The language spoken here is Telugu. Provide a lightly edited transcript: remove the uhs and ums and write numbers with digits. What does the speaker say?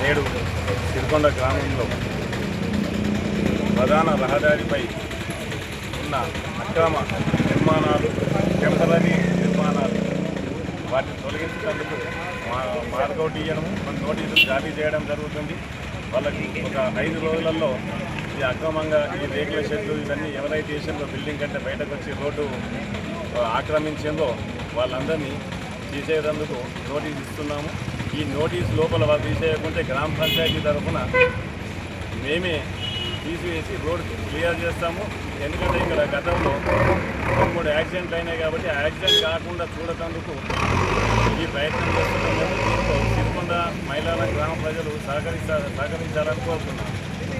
నేడు సిరికొండ గ్రామంలో ప్రధాన రహదారిపై ఉన్న అక్రమ నిర్మాణాలు, టెంపరరీ నిర్మాణాలు వాటిని తొలగించేందుకు మార్కౌట్ ఇవ్వడం, నోటీసులు జారీ చేయడం జరుగుతుంది. వాళ్ళకి ఒక 5 రోజులలో ఈ అక్రమంగా ఈ రేకుల షెడ్లు ఇవన్నీ ఎవరైతే వేసిందో బిల్డింగ్ కంటే బయటకు వచ్చి రోడ్డు ఆక్రమించిందో వాళ్ళందరినీ తీసేందుకు నోటీస్ ఇస్తున్నాము. ఈ నోటీస్ లోపల వాళ్ళు తీసేయకుంటే గ్రామ పంచాయతీ తరఫున మేమే తీసివేసి రోడ్ క్లియర్ చేస్తాము. ఎందుకంటే ఇక్కడ గతంలో 3 యాక్సిడెంట్లు అయినాయి కాబట్టి ఆ యాక్సిడెంట్ కాకుండా చూడటందుకు ఈ ప్రయత్నం చేస్తున్నాము. దీంతో సిరికొండ మైలాల గ్రామ ప్రజలు సహకరించాలని కోరుతున్నాము.